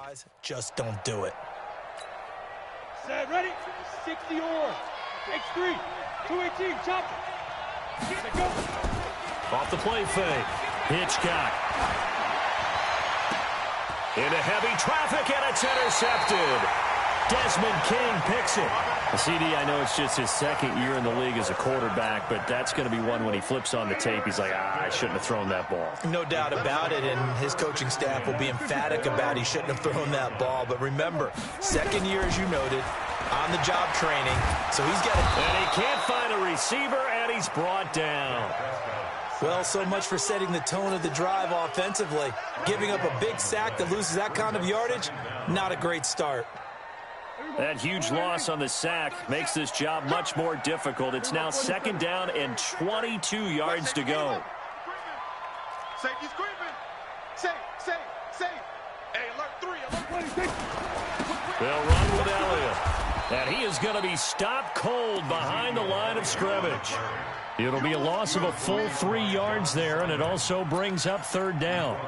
guys just don't do it. Set, ready? 60 or X3, 218, chop it. Go. Off the play fake. Hitchcock. Into heavy traffic, and it's intercepted. Desmond King picks it. CD, I know it's just his second year in the league as a quarterback, but that's going to be one when he flips on the tape. He's like, I shouldn't have thrown that ball. No doubt about it, and his coaching staff will be emphatic about he shouldn't have thrown that ball. But remember, second year, as you noted, on-the-job training, so he's got to... And he can't find a receiver, and he's brought down. Well, so much for setting the tone of the drive offensively. Giving up a big sack that loses that kind of yardage, not a great start. That huge loss on the sack makes this job much more difficult. It's now second down and 22 yards to go. Safety's creeping. Safe. Hey, alert 3, alert 1. They'll run with Elliott. And he is going to be stopped cold behind the line of scrimmage. It'll be a loss of a full 3 yards there, and it also brings up third down.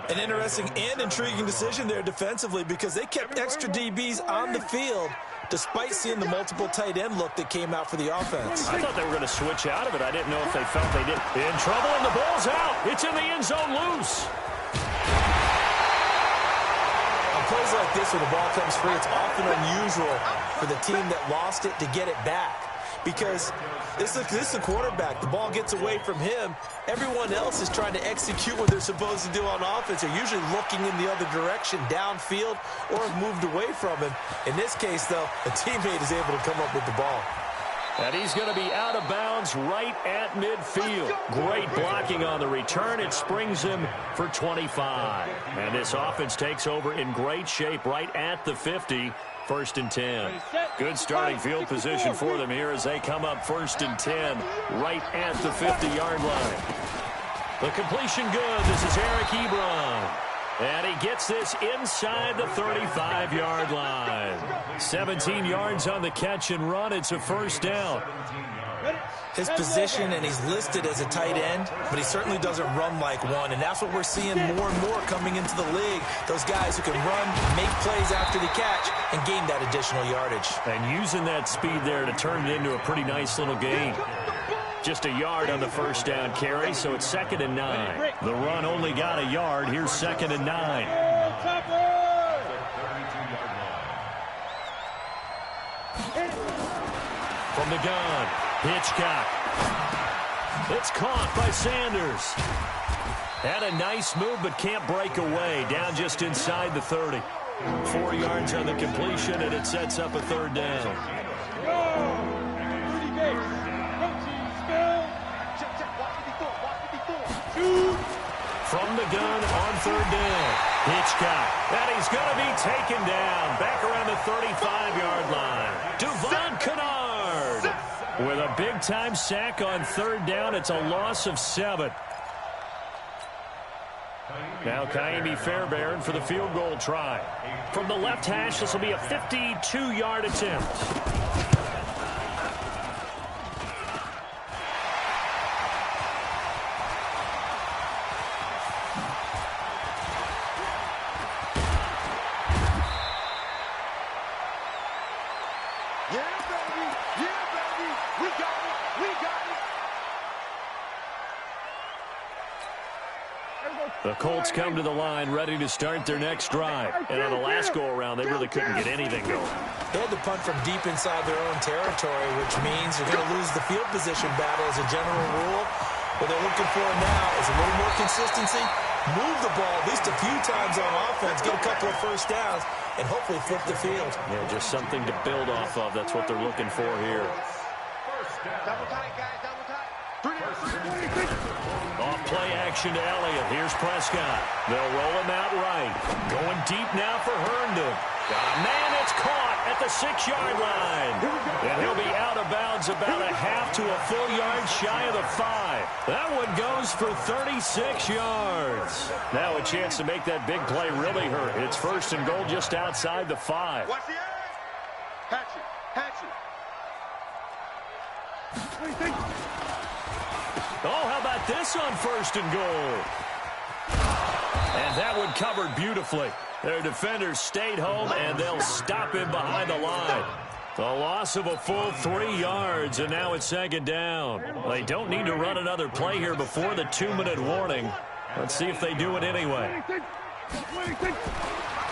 An interesting and intriguing decision there defensively because they kept extra DBs on the field despite seeing the multiple tight end look that came out for the offense. I thought they were going to switch out of it. I didn't know if they felt they did. In trouble, and the ball's out. It's in the end zone loose. On plays like this where the ball comes free, it's often unusual for the team that lost it to get it back. Because this is a quarterback. The ball gets away from him. Everyone else is trying to execute what they're supposed to do on offense. They're usually looking in the other direction, downfield, or have moved away from him. In this case, though, a teammate is able to come up with the ball. And he's going to be out of bounds right at midfield. Great blocking on the return. It springs him for 25. And this offense takes over in great shape right at the 50. First and 10. Good starting field position for them here as they come up first and 10 right at the 50-yard line. The completion good. This is Eric Ebron. And he gets this inside the 35-yard line. 17 yards on the catch and run. It's a first down. His position, and he's listed as a tight end, but he certainly doesn't run like one, and that's what we're seeing more and more coming into the league. Those guys who can run, make plays after the catch, and gain that additional yardage. And using that speed there to turn it into a pretty nice little gain. Just a yard on the first down carry, so it's second and 9. The run only got a yard. Here's second and 9. From the gun, Hitchcock. It's caught by Sanders. Had a nice move, but can't break away. Down just inside the 30. 4 yards on the completion, and it sets up a third down. From the gun on third down, Hitchcock. And he's going to be taken down back around the 35-yard line. Devon Kennard with a big-time sack on third down. It's a loss of 7. Now Kaimi Fairbairn for the field goal try. From the left hash, this will be a 52-yard attempt. The Colts come to the line ready to start their next drive. And on the last go-around, they really couldn't get anything going. They had to punt from deep inside their own territory, which means they're going to lose the field position battle as a general rule. What they're looking for now is a little more consistency, move the ball at least a few times on offense, get a couple of first downs, and hopefully flip the field. Yeah, just something to build off of. That's what they're looking for here. Double tight, guys, double tight. 3 Off play action to Elliott. Here's Prescott. They'll roll him out right. Going deep now for Herndon. Man, it's caught at the 6-yard line. And he'll be out of bounds about a half to a full yard shy of the 5. That one goes for 36 yards. Now a chance to make that big play really hurt. It's first and goal just outside the 5. Watch the edge. Hatchet. Oh, how about this on first and goal? And that one covered beautifully. Their defenders stayed home, and they'll stop him behind the line. The loss of a full 3 yards, and now it's second down. They don't need to run another play here before the 2-minute warning. Let's see if they do it anyway.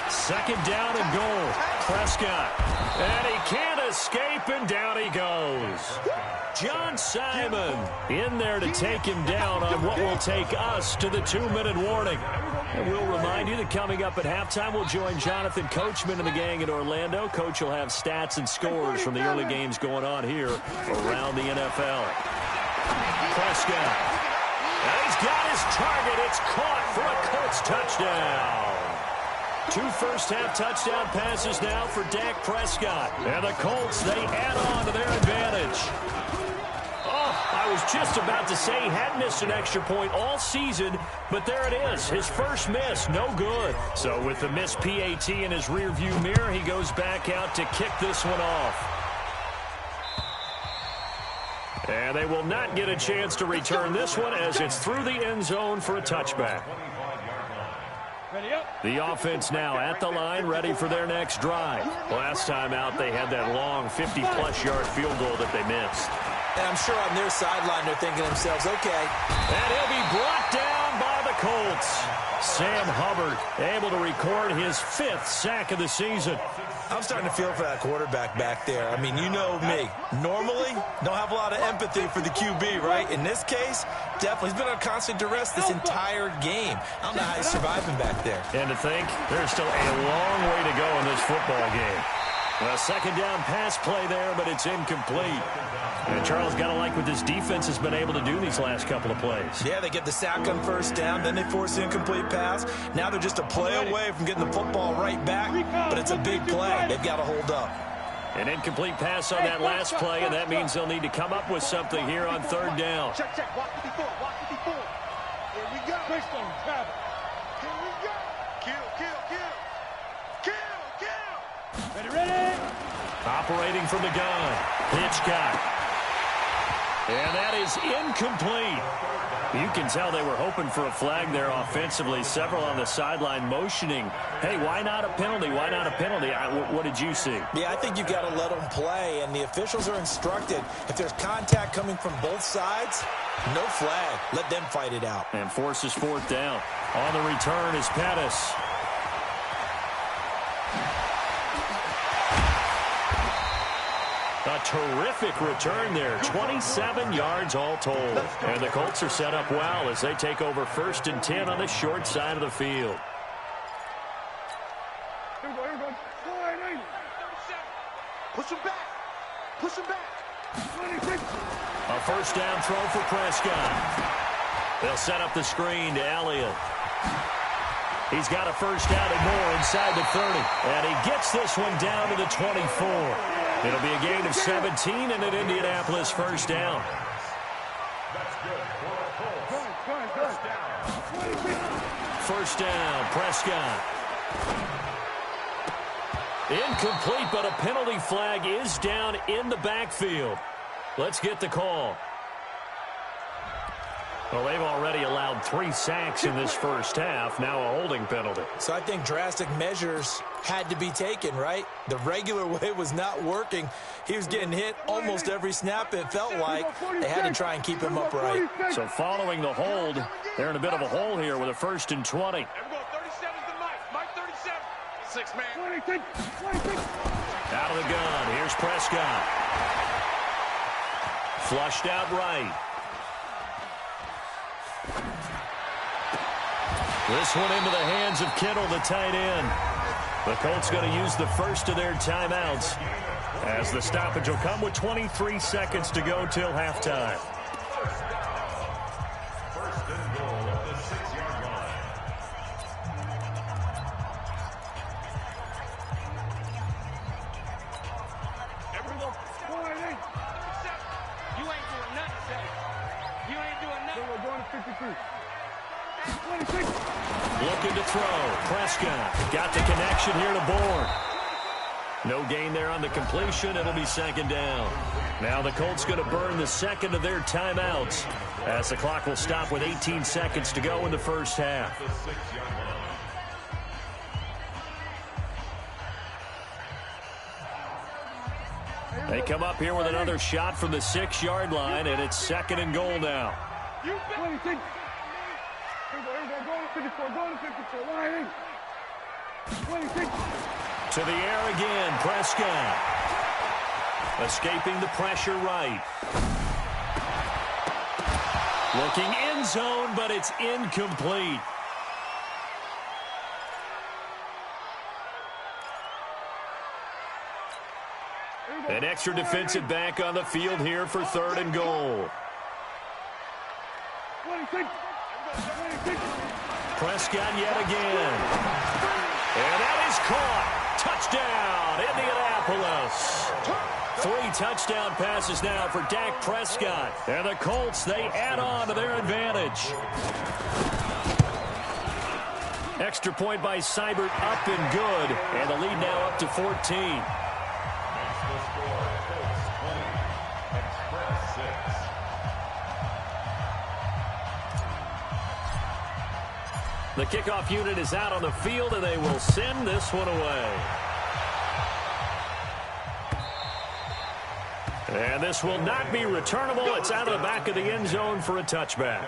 Second down and goal. Prescott. And he can't escape, and down he goes. John Simon in there to take him down on what will take us to the 2-minute warning. And we'll remind you that coming up at halftime, we'll join Jonathan Coachman and the gang in Orlando. Coach will have stats and scores from the early games going on here around the NFL. Prescott. And he's got his target. It's caught for a Colts touchdown. 2 first-half touchdown passes now for Dak Prescott. And the Colts, they add on to their advantage. I was just about to say he hadn't missed an extra point all season, but there it is. His first miss, no good. So with the missed PAT in his rearview mirror, he goes back out to kick this one off. And they will not get a chance to return this one as it's through the end zone for a touchback. The offense now at the line, ready for their next drive. Last time out, they had that long 50-plus yard field goal that they missed. And I'm sure on their sideline they're thinking to themselves, okay. And he'll be brought down by the Colts. Sam Hubbard able to record his 5th sack of the season. I'm starting to feel for that quarterback back there. I mean, you know me. Normally, don't have a lot of empathy for the QB, right? In this case, definitely. He's been on constant duress this entire game. I don't know how he's surviving back there. And to think, there's still a long way to go in this football game. A second down pass play there, but it's incomplete. And Charles, got to like what this defense has been able to do these last couple of plays. Yeah, they get the sack on first down, then they force the incomplete pass. Now they're just a play away from getting the football right back, but it's a big play. They've got to hold up. An incomplete pass on that last play, and that means they'll need to come up with something here on third down. Check, check. Watch the before. Watch the before. Here we go. Quick on travel. Here we go. Kill, kill, kill. Kill, kill. Ready, ready. Operating from the gun. Hitchcock. And that is incomplete. You can tell they were hoping for a flag there offensively. Several on the sideline motioning, hey, why not a penalty? Why not a penalty? What did you see? Yeah, I think you've got to let them play, and the officials are instructed. If there's contact coming from both sides, no flag. Let them fight it out. And forces 4th down. On the return is Pettis. A terrific return there. 27 yards all told. And the Colts are set up well as they take over 1st and 10 on the short side of the field. Here we go. Push him back. Push him back. 26. A first down throw for Prescott. They'll set up the screen to Elliott. He's got a first down and more inside the 30. And he gets this one down to the 24. It'll be a gain of 17 and an Indianapolis first down. First down, Prescott. Incomplete, but a penalty flag is down in the backfield. Let's get the call. Well, they've already allowed 3 sacks in this first half. Now a holding penalty. So I think drastic measures had to be taken, right? The regular way was not working. He was getting hit almost every snap, it felt like. They had to try and keep him upright. So following the hold, they're in a bit of a hole here with a 1st and 20. There we go. 37's the Mike. Mike 37. 6 man. 26. Out of the gun. Here's Prescott. Flushed out right. This one into the hands of Kittle, the tight end. The Colts going to use the first of their timeouts as the stoppage will come with 23 seconds to go till halftime. First and goal at the 6-yard line. Everyone, 4-8. You ain't doing nothing, Seth. You ain't doing nothing. We're going to 53. 26. Looking to throw. Prescott got the connection here to Bourne. No gain there on the completion. It'll be second down. Now the Colts going to burn the second of their timeouts as the clock will stop with 18 seconds to go in the first half. They come up here with another shot from the 6-yard line, and it's 2nd and goal now. 26. Here we go. Go to 54. Go to 54. Line in. 26. To the air again, Prescott. Escaping the pressure right. Looking end zone, but it's incomplete. An extra defensive back on the field here for 3rd and goal. 26. Prescott yet again. And that is caught. Touchdown, Indianapolis. 3 touchdown passes now for Dak Prescott. And the Colts, they add on to their advantage. Extra point by Seibert up and good. And the lead now up to 14. The kickoff unit is out on the field, and they will send this one away. And this will not be returnable. It's out of the back of the end zone for a touchback.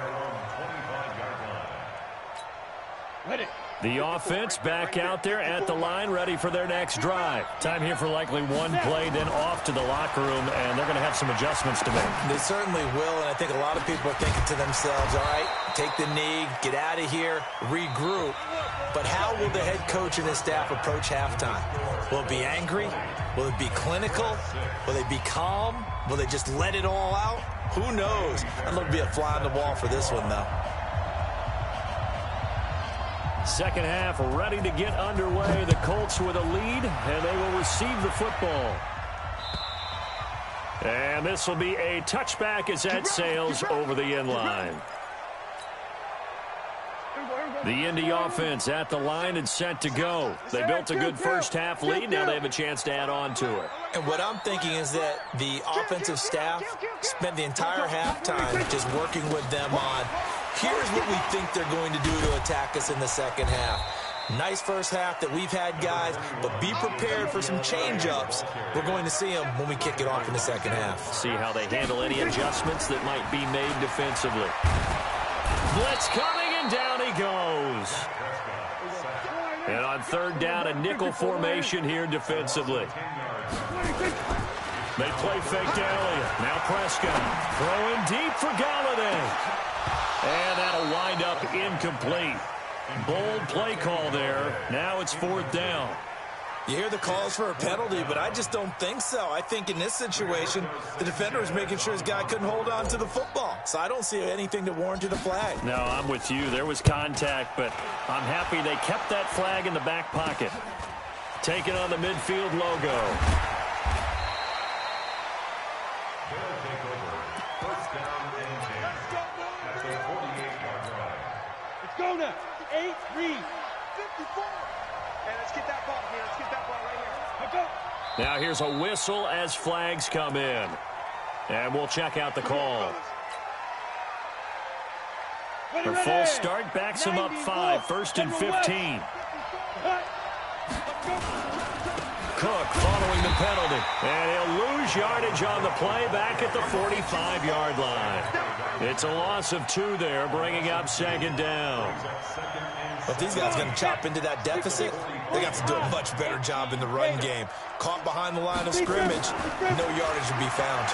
The offense back out there at the line, ready for their next drive. Time here for likely one play, then off to the locker room, and they're going to have some adjustments to make. They certainly will, and I think a lot of people are thinking to themselves, all right, take the knee, get out of here, regroup. But how will the head coach and his staff approach halftime? Will it be angry? Will it be clinical? Will they be calm? Will they just let it all out? Who knows? I'd love to be a fly on the wall for this one, though. Second half ready to get underway. The Colts with a lead, and they will receive the football. And this will be a touchback as that sails over the end line. The Indy offense at the line and set to go. They built a good first half lead. Now they have a chance to add on to it. And what I'm thinking is that the offensive staff spent the entire halftime just working with them on, here's what we think they're going to do to attack us in the second half. Nice first half that we've had, guys, but be prepared for some change-ups. We're going to see them when we kick it off in the second half. See how they handle any adjustments that might be made defensively. Blitz coming, and down he goes. And on 3rd down, a nickel formation here defensively. They play fake to Elliott. Now Prescott throwing deep for Galladay. And that'll wind up incomplete. Bold play call there. Now it's 4th down. You hear the calls for a penalty, but I just don't think so. I think in this situation, the defender was making sure his guy couldn't hold on to the football. So I don't see anything to warrant a flag. No, I'm with you. There was contact, but I'm happy they kept that flag in the back pocket. Taking on the midfield logo. Let's go now. 8, read. 54. And let's get that ball here. Let's get that ball right here. Let's go. Now here's a whistle as flags come in. And we'll check out the call. The full start backs him up 5, 1st and 15. Cook following the penalty. And he'll lose yardage on the play back at the 45-yard line. It's a loss of 2 there, bringing up 2nd down. But these guys are going to chop into that deficit. They got to do a much better job in the run game. Caught behind the line of scrimmage, no yardage to be found.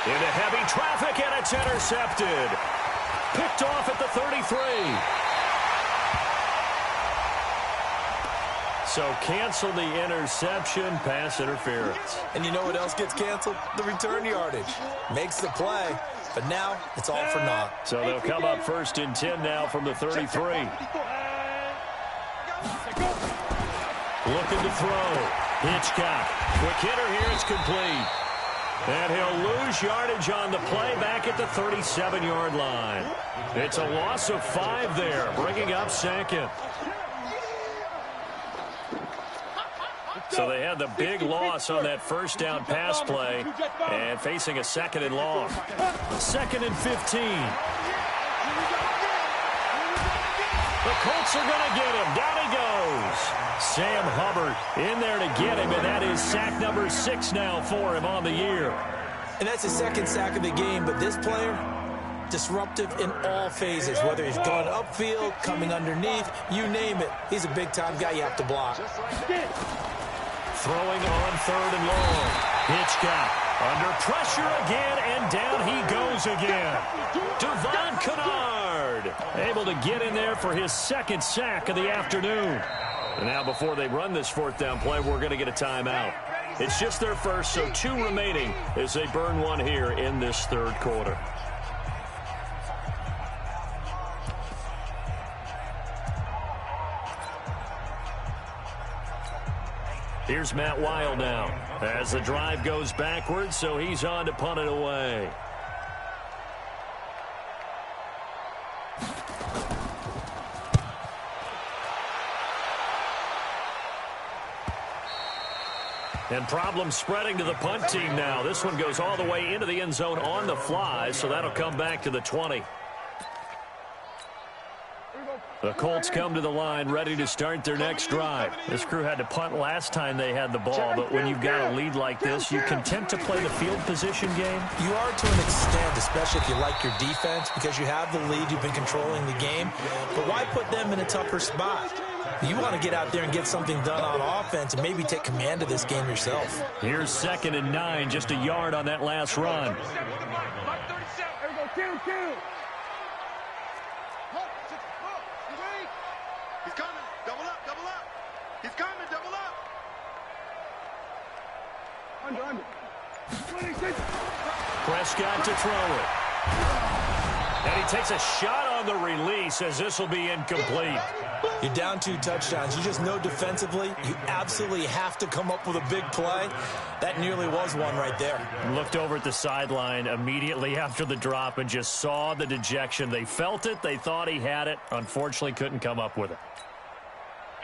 Into heavy traffic, and it's intercepted. Picked off at the 33. So cancel the interception, pass interference. And you know what else gets canceled? The return yardage. Makes the play, but now it's all for naught. So they'll come up 1st and 10 now from the 33. Looking to throw. Hitchcock. Quick hitter here. It's complete. And he'll lose yardage on the play back at the 37-yard line. It's a loss of 5 there, bringing up 2nd. So they had the big loss on that 1st down pass play and facing a 2nd and long. 2nd and 15. The Colts are going to get him. Down he goes. Sam Hubbard in there to get him, and that is sack number 6 now for him on the year. And that's his second sack of the game, but this player, disruptive in all phases, whether he's going upfield, coming underneath, you name it. He's a big-time guy you have to block. Throwing on 3rd and long. Hitchcock under pressure again, and down he goes again. Devon Kennard able to get in there for his second sack of the afternoon. And now before they run this 4th down play, we're going to get a timeout. It's just their first, so 2 remaining as they burn one here in this 3rd quarter. Here's Matt Weil now as the drive goes backwards, so he's on to punt it away. And problems spreading to the punt team now. This one goes all the way into the end zone on the fly, so that'll come back to the 20. The Colts come to the line ready to start their next drive. This crew had to punt last time they had the ball, but when you've got a lead like this, you can tend to play the field position game. You are to an extent, especially if you like your defense, because you have the lead, you've been controlling the game. But why put them in a tougher spot? You want to get out there and get something done on offense and maybe take command of this game yourself. Here's 2nd and 9, just a yard on that last run. There we go, kill. He's coming. Double up. He's coming. Double up. Under. 26. Prescott to throw it. And he takes a shot on the release as this will be incomplete. You're down 2 touchdowns. You just know defensively you absolutely have to come up with a big play. That nearly was one right there. Looked over at the sideline immediately after the drop and just saw the dejection. They felt it. They thought he had it. Unfortunately, couldn't come up with it.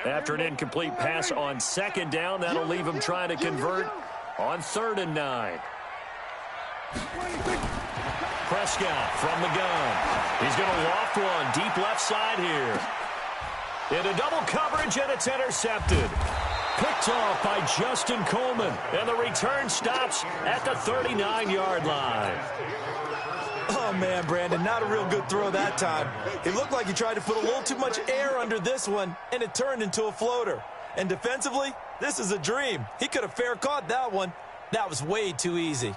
After an incomplete pass on 2nd down, that'll leave him trying to convert on 3rd and 9. Prescott from the gun. He's going to loft one deep left side here. Into double coverage, and it's intercepted. Picked off by Justin Coleman, and the return stops at the 39-yard line. Oh, man, Brandon, not a real good throw that time. It looked like he tried to put a little too much air under this one, and it turned into a floater. And defensively, this is a dream. He could have fair caught that one. That was way too easy.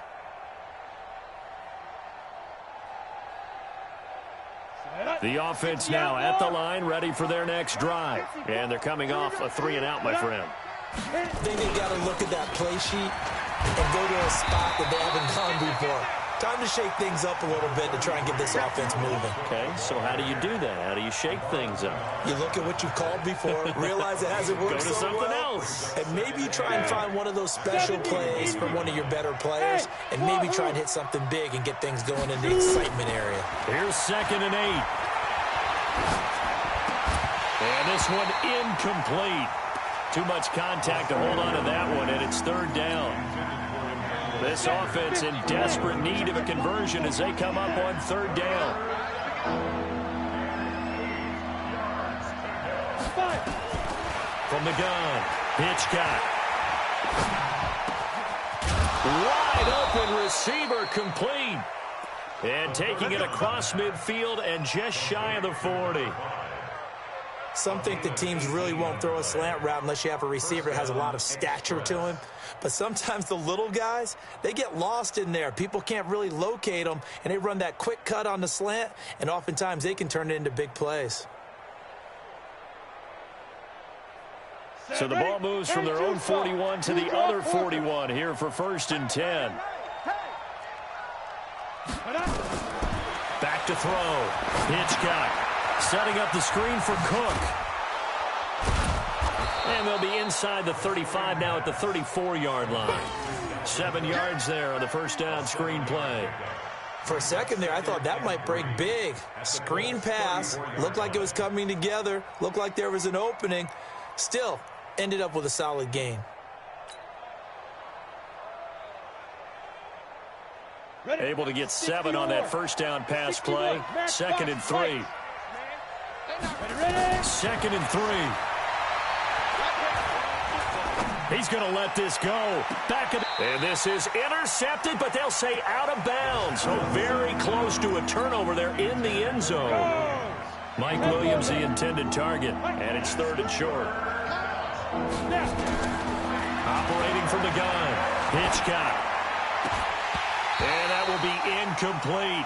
The offense now at the line, ready for their next drive. And they're coming off a 3-and-out, my friend. I think they got to look at that play sheet and go to a spot that they haven't gone before. Time to shake things up a little bit to try and get this offense moving. Okay, so how do you do that? How do you shake things up? You look at what you've called before, realize it hasn't worked Go to so something well, else. and maybe try and find one of those special plays from one of your better players, and maybe try and hit something big and get things going in the excitement area. Here's 2nd and 8. And this one incomplete. Too much contact to hold on to that one, and it's 3rd down. This offense in desperate need of a conversion as they come up on 3rd down. From the gun, Hitchcock. Wide open receiver complete. And taking it across midfield and just shy of the 40. Some think the teams really won't throw a slant route unless you have a receiver that has a lot of stature to him. But sometimes the little guys, they get lost in there. People can't really locate them, and they run that quick cut on the slant, and oftentimes they can turn it into big plays. So the ball moves from their own 41 to the other 41 here for 1st and 10. Back to throw. Hitchcock setting up the screen for Cook. And they'll be inside the 35 now at the 34-yard line. 7 yards there on the 1st down screen play. For a second there, I thought that might break big. Screen pass. Looked like it was coming together. Looked like there was an opening. Still, ended up with a solid gain. Able to get 7 on that 1st down pass play. 2nd and 3. 2nd and 3. He's going to let this go. And this is intercepted, but they'll say out of bounds. So very close to a turnover there in the end zone. Mike Williams, the intended target, and it's 3rd and short. Operating from the gun, Hitchcock. And that will be incomplete.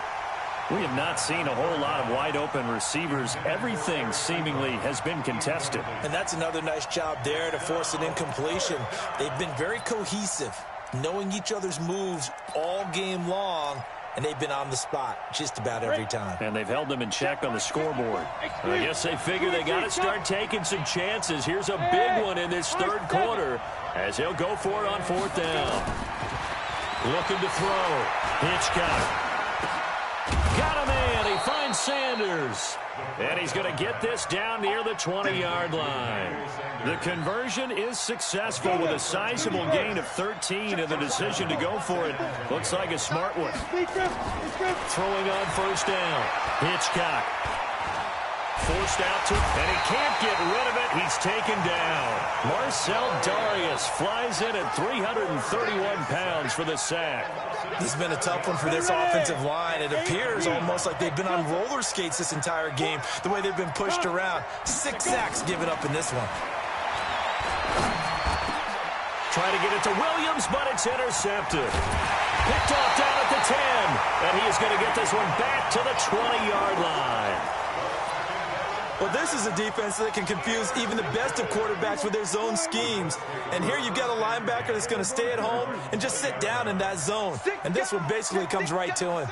We have not seen a whole lot of wide-open receivers. Everything seemingly has been contested. And that's another nice job there to force an incompletion. They've been very cohesive, knowing each other's moves all game long, and they've been on the spot just about every time. And they've held them in check on the scoreboard. I guess they figure they got to start taking some chances. Here's a big one in this 3rd quarter as he'll go for it on 4th down. Looking to throw. Hitchcock. Got a man. He finds Sanders. And he's going to get this down near the 20-yard line. The conversion is successful with a sizable gain of 13, and the decision to go for it looks like a smart one. Throwing on 1st down. Hitchcock. Forced out to, and he can't get rid of it. He's taken down. Marcel Darius flies in at 331 pounds for the sack. This has been a tough one for this offensive line. It appears almost like they've been on roller skates this entire game, the way they've been pushed around. 6 sacks given up in this one. Try to get it to Williams, but it's intercepted. Picked off down at the 10, and he is going to get this one back to the 20-yard line. Well, this is a defense that can confuse even the best of quarterbacks with their zone schemes. And here you've got a linebacker that's going to stay at home and just sit down in that zone. And this one basically comes right to him.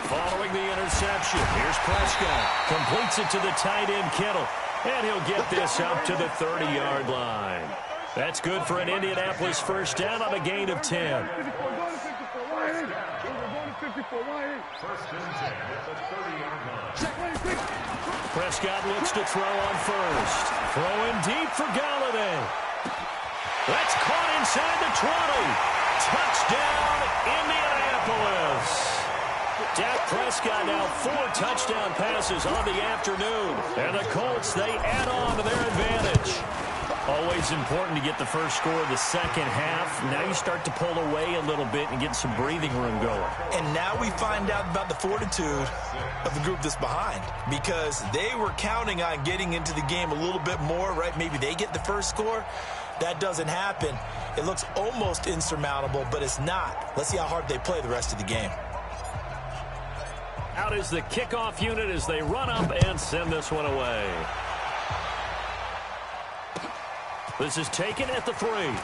Following the interception, here's Prescott. Completes it to the tight end, Kittle. And he'll get this up to the 30-yard line. That's good for an Indianapolis 1st down on a gain of 10. Prescott looks to throw on 1st. Throwing deep for Galladay. That's caught inside the 20. Touchdown, Indianapolis. Dak Prescott now 4 touchdown passes on the afternoon. And the Colts, they add on to their advantage. Always important to get the first score of the second half. Now you start to pull away a little bit and get some breathing room going. And now we find out about the fortitude of the group that's behind, because they were counting on getting into the game a little bit more, right? Maybe they get the first score. That doesn't happen. It looks almost insurmountable, but it's not. Let's see how hard they play the rest of the game. Out is the kickoff unit as they run up and send this one away. This is taken at the 3. And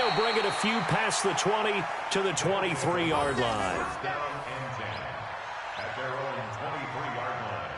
he'll bring it a few past the 20 to the 23-yard line. At their own 23-yard line.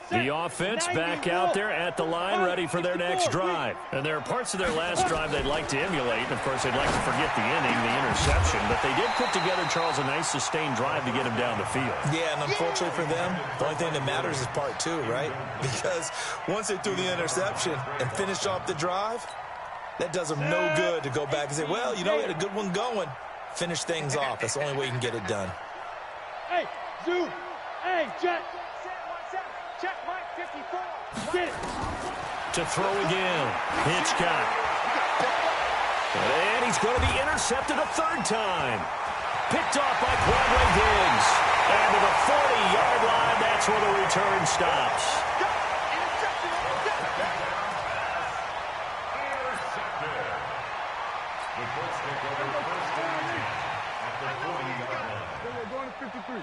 The offense back out there at the line, ready for their next drive. And there are parts of their last drive they'd like to emulate. And, of course, they'd like to forget the inning, the interception. But they did put together, Charles, a nice sustained drive to get him down the field. Yeah, and unfortunately for them, the only thing that matters is part 2, right? Because once they threw the interception and finished off the drive, that does them no good to go back and say, well, you know, we had a good one going. Finish things off. That's the only way you can get it done. Hey, Zoo. Hey, Jet. Check Mike 54. Get it. To throw again, Hitchcock. And he's going to be intercepted a 3rd time. Picked off by Quadray Diggs. And to the 40-yard line, that's where the return stops. The Colts take over 1st and 10 at the 40-yard line. We're going to 53.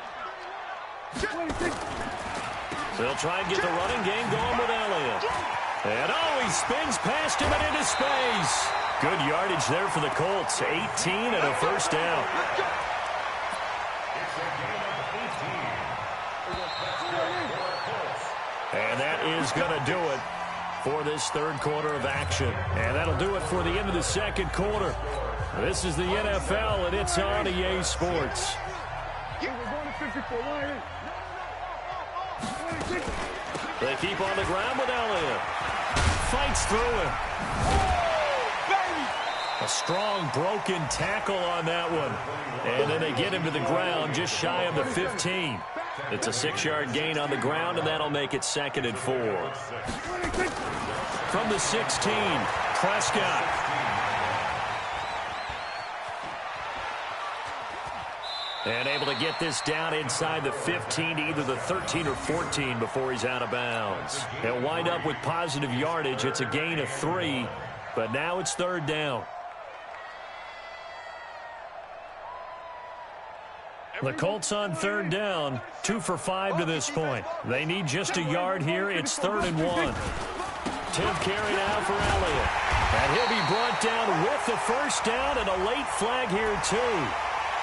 26. They'll try and get the running game going with Elliott. And, he spins past him and into space. Good yardage there for the Colts. 18 and a 1st down. It's a gain of 18. And that is going to do it for this 3rd quarter of action. And that'll do it for the end of the 2nd quarter. This is the NFL, and it's on EA Sports. We're going to 54. They keep on the ground with Elliott. Fights through him. A strong broken tackle on that one. And then they get him to the ground just shy of the 15. It's a 6-yard gain on the ground, and that'll make it 2nd and 4. From the 16, Prescott. And able to get this down inside the 15 to either the 13 or 14 before he's out of bounds. He'll wind up with positive yardage. It's a gain of 3, but now it's 3rd down. The Colts on 3rd down, 2 for 5 to this point. They need just a yard here. It's 3rd and 1. 10th carry now for Elliott. And he'll be brought down with the 1st down and a late flag here too.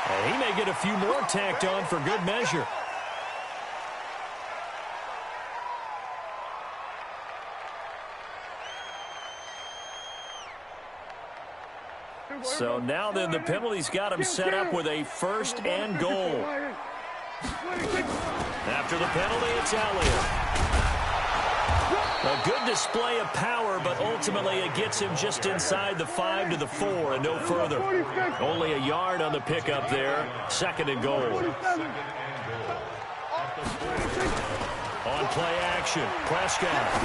And he may get a few more tacked on for good measure. So now then the penalty's got him set up with a 1st and goal. After the penalty, it's Elliott. A good display of power, but ultimately it gets him just inside the 5 to the 4 and no further. Only a yard on the pickup there. 2nd and goal. On play action, Prescott.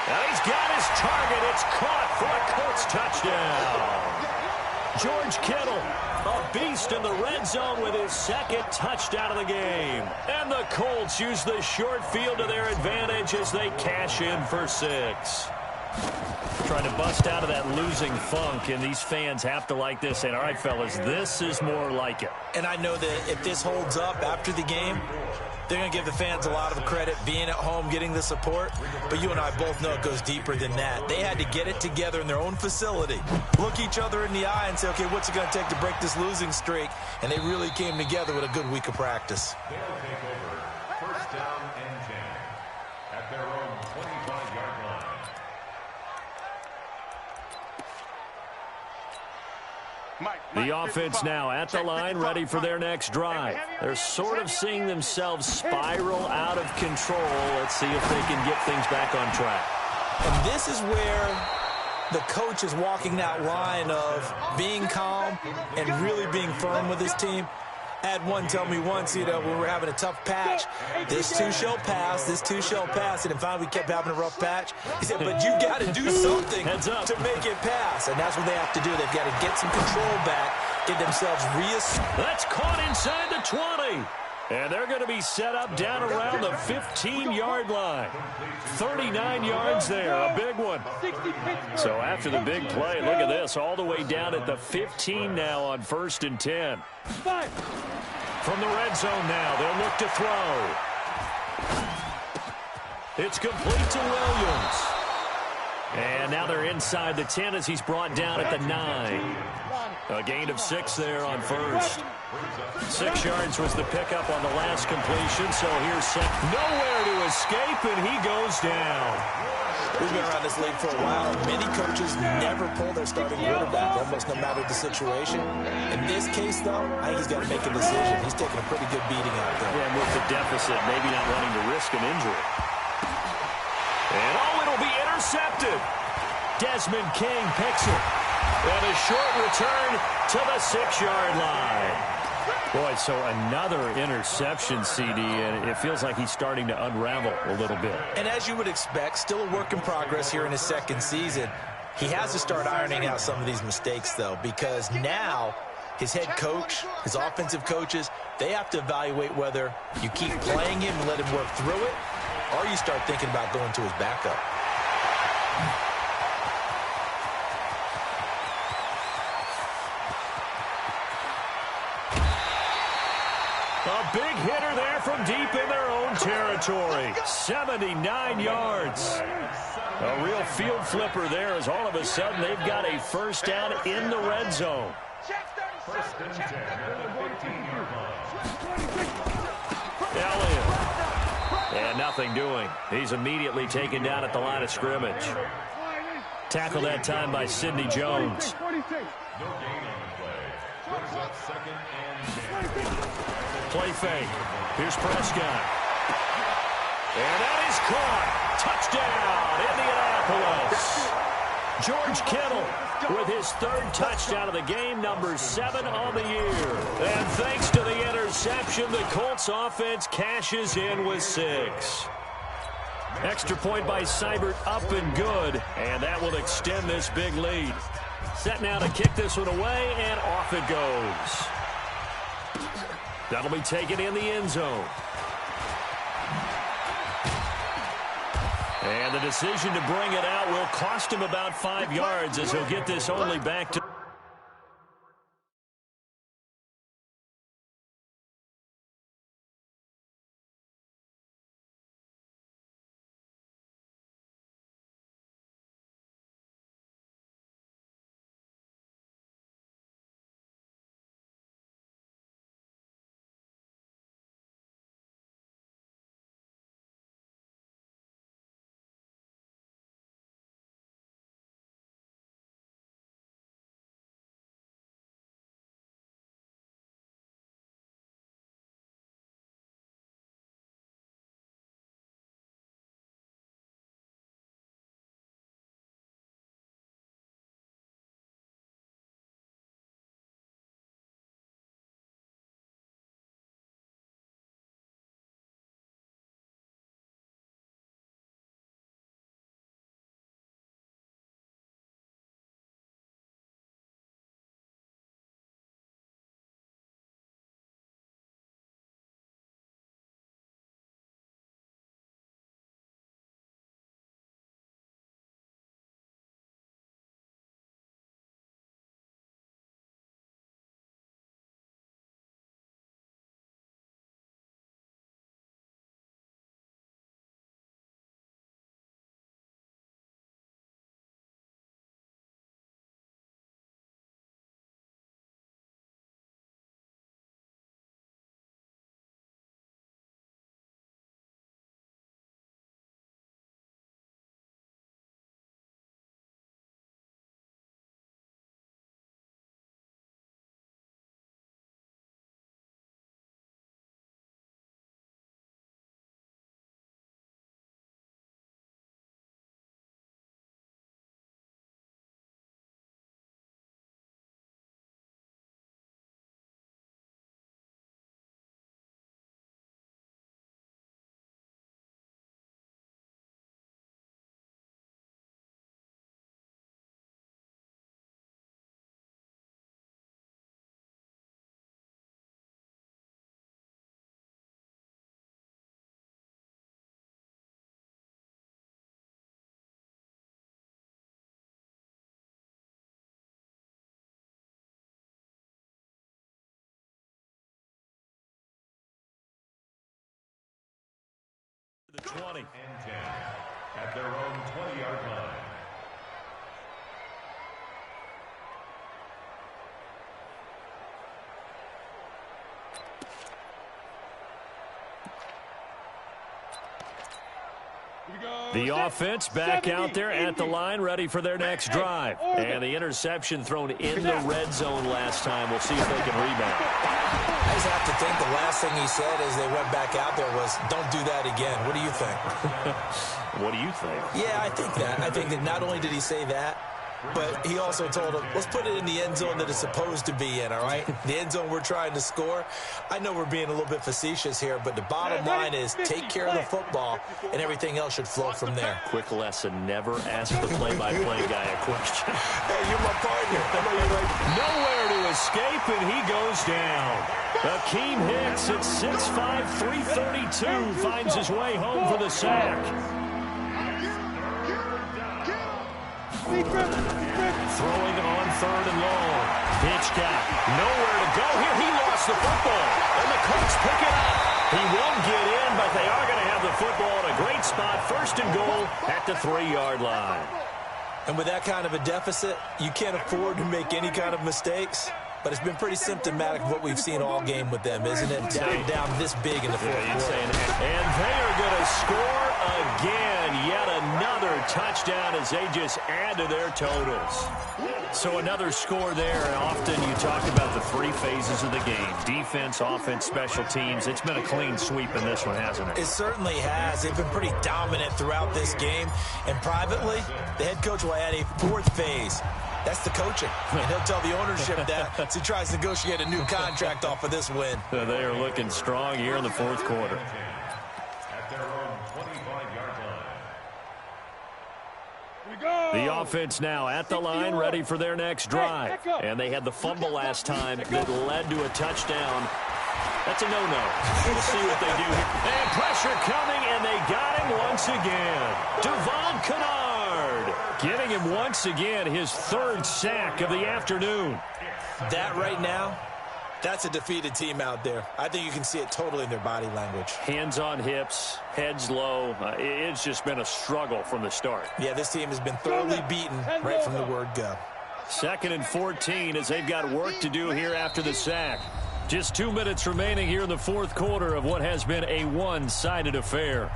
And he's got his target. It's caught for a Colts touchdown. George Kittle, a beast in the red zone with his 2nd touchdown of the game. And the Colts use the short field to their advantage as they cash in for 6. Trying to bust out of that losing funk, and these fans have to like this. And all right, fellas, this is more like it. And I know that if this holds up after the game, they're going to give the fans a lot of credit being at home, getting the support. But you and I both know it goes deeper than that. They had to get it together in their own facility, look each other in the eye and say, okay, what's it going to take to break this losing streak? And they really came together with a good week of practice. They'll take over 1st down and 10 at their own 25-yard line. The offense now at the line, ready for their next drive. They're sort of seeing themselves spiral out of control. Let's see if they can get things back on track. And this is where the coach is walking that line of being calm and really being firm with his team. I had one tell me once, when we were having a tough patch, this too shall pass, this too shall pass. And then finally we kept having a rough patch. He said, but you got to do something to make it pass. And that's what they have to do. They've got to get some control back, get themselves That's caught inside the 20. And they're going to be set up down around the 15-yard line. 39 yards there, a big one. So after the big play, look at this, all the way down at the 15 now on 1st and 10. From the red zone now, they'll look to throw. It's complete to Williams. And now they're inside the 10 as he's brought down at the 9. A gain of 6 there on 1st. 6 yards was the pickup on the last completion, so here's nowhere to escape, and he goes down. We've been around this league for a while. Many coaches never pull their starting quarterback, almost no matter the situation. In this case, though, I think he's got to make a decision. He's taking a pretty good beating out there. Yeah, and with the deficit, maybe not wanting to risk an injury. And it'll be intercepted. Desmond King picks it. And a short return to the 6-yard line. Boy, so another interception, CD, and it feels like he's starting to unravel a little bit. And as you would expect, still a work in progress here in his 2nd season. He has to start ironing out some of these mistakes, though, because now his head coach, his offensive coaches, they have to evaluate whether you keep playing him and let him work through it, or you start thinking about going to his backup. A big hitter there from deep in their own territory. 79 yards. A real field flipper there as all of a sudden they've got a 1st down in the red zone. 1st and 10 at the 15-yard line. Elliott. And nothing doing. He's immediately taken down at the line of scrimmage. Tackled that time by Sidney Jones. No gain on the play. Brings up 2nd and 10. Play fake. Here's Prescott. And that is caught. Touchdown, Indianapolis. George Kittle with his third touchdown of the game, number 7 on the year. And thanks to the interception, the Colts offense cashes in with 6. Extra point by Seibert, up and good, and that will extend this big lead. Set now to kick this one away, and off it goes. That'll be taken in the end zone. And the decision to bring it out will cost him about 5 yards as he'll get this only back to... The 20. And 10 at their own 20-yard line. The offense back out there at the line, ready for their next drive. And the interception thrown in the red zone last time. We'll see if they can rebound. I just have to think the last thing he said as they went back out there was, don't do that again. What do you think? What do you think? Yeah, I think that. I think that not only did he say that, but he also told him, let's put it in the end zone that it's supposed to be in, all right? The end zone we're trying to score. I know we're being a little bit facetious here, but the bottom line is take care of the football, and everything else should flow from there. Quick lesson, never ask the play-by-play guy a question. Hey, you're my partner. Nowhere to escape, and he goes down. Akeem Hicks at 6'5", 332 finds his way home for the sack. Throwing on 3rd and long. Pitch count. Nowhere to go here. He lost the football. And the Colts pick it up. He won't get in, but they are going to have the football in a great spot. 1st and goal at the 3-yard line. And with that kind of a deficit, you can't afford to make any kind of mistakes. But it's been pretty symptomatic of what we've seen all game with them, isn't it? Down this big in the fourth quarter. And they are going to score again. Yet another touchdown as they just add to their totals. So another score there. And often you talk about the three phases of the game: defense, offense, special teams. It's been a clean sweep in this one, hasn't it? It certainly has. They've been pretty dominant throughout this game. And privately, the head coach will add a fourth phase. That's the coaching. And he'll tell the ownership that as he tries to negotiate a new contract off of this win. They are looking strong here in the fourth quarter. At their own 25-yard line. The offense now at the line, ready for their next drive. And they had the fumble last time that led to a touchdown. That's a no-no. We'll see what they do here. And pressure coming, and they got him once again. Devon Kennard giving him once again his third sack of the afternoon. That right now, that's a defeated team out there. I think you can see it totally in their body language. Hands on hips, heads low. It's just been a struggle from the start. Yeah, this team has been thoroughly beaten right from the word go. 2nd and 14 as they've got work to do here after the sack. Just 2 minutes remaining here in the fourth quarter of what has been a one-sided affair.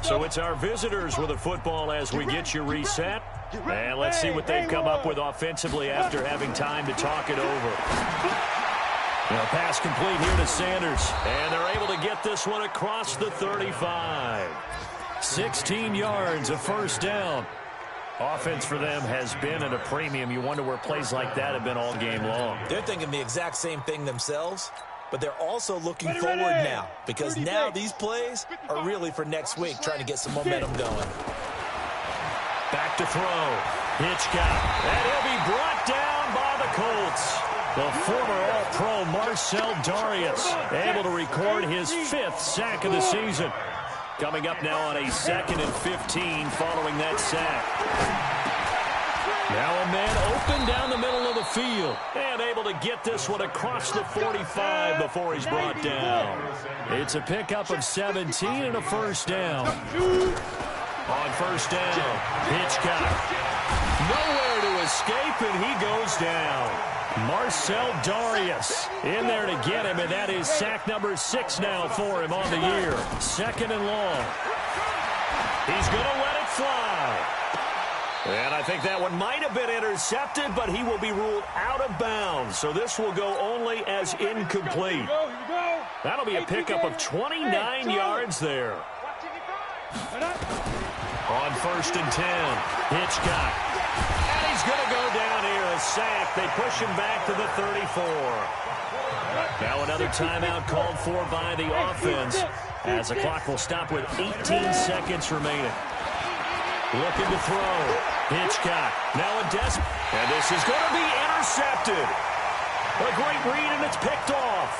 So it's our visitors with the football as we get you reset. And let's see what they've come up with offensively after having time to talk it over. Now, pass complete here to Sanders. And they're able to get this one across the 35. 16 yards, a first down. Offense for them has been at a premium. You wonder where plays like that have been all game long. They're thinking the exact same thing themselves, but they're also looking forward now, because now these plays are really for next week, trying to get some momentum going. Back to throw. Hitchcock. And he'll be brought down by the Colts. The former All-Pro Marcel Darius able to record his 5th sack of the season. Coming up now on a 2nd and 15 following that sack. Now a man open down the middle of the field. And able to get this one across the 45 before he's brought down. It's a pickup of 17 and a first down. On first down, Hitchcock. Nowhere to escape, and he goes down. Marcel Darius in there to get him, and that is sack number 6 now for him on the year. 2nd and long. He's going to let it fly. And I think that one might have been intercepted, but he will be ruled out of bounds. So this will go only as incomplete. That'll be a pickup of 29 yards there. On 1st and 10, Hitchcock. And he's going to go down here, a sack. They push him back to the 34. Now another timeout called for by the offense, as the clock will stop with 18 seconds remaining. Looking to throw. Hitchcock. Now a and this is going to be intercepted. A great read, and it's picked off.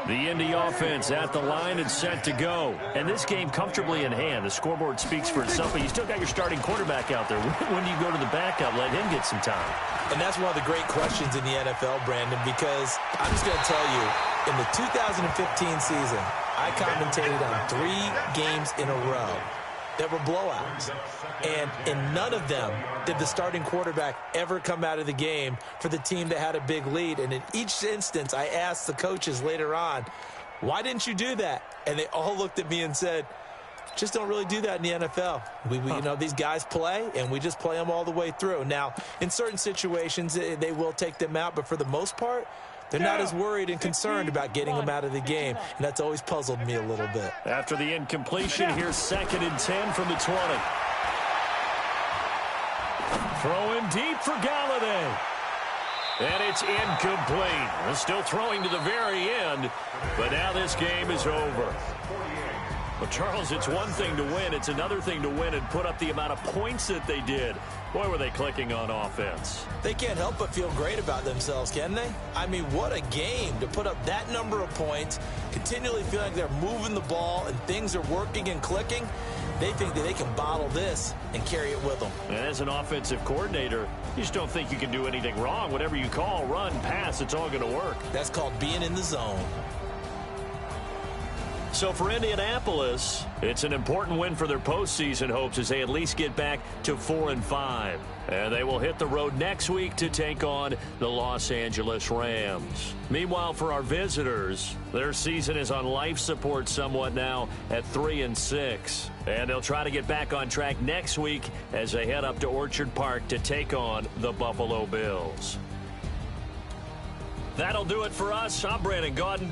The Indy offense at the line and set to go. And this game comfortably in hand. The scoreboard speaks for itself, but you still got your starting quarterback out there. When do you go to the backup, let him get some time? And that's one of the great questions in the NFL, Brandon, because I'm just going to tell you, in the 2015 season, I commentated on 3 games in a row that were blowouts. And in none of them did the starting quarterback ever come out of the game for the team that had a big lead. And in each instance, I asked the coaches later on, why didn't you do that? And they all looked at me and said, just don't really do that in the NFL. We you know, these guys play, and we just play them all the way through. Now, in certain situations, they will take them out, but for the most part, they're not as worried and concerned about getting them out of the game, and that's always puzzled me a little bit. After the incompletion, here's 2nd and 10 from the 20. Throwing deep for Galladay. And it's incomplete. They're still throwing to the very end, but now this game is over. Well, Charles, it's one thing to win. It's another thing to win and put up the amount of points that they did. Boy, were they clicking on offense. They can't help but feel great about themselves, can they? I mean, what a game to put up that number of points, continually feel like they're moving the ball and things are working and clicking. They think that they can bottle this and carry it with them. And as an offensive coordinator, you just don't think you can do anything wrong. Whatever you call, run, pass, it's all going to work. That's called being in the zone. So for Indianapolis, it's an important win for their postseason hopes as they at least get back to 4-5. And they will hit the road next week to take on the Los Angeles Rams. Meanwhile, for our visitors, their season is on life support somewhat now at 3-6. And they'll try to get back on track next week as they head up to Orchard Park to take on the Buffalo Bills. That'll do it for us. I'm Brandon Gaudin.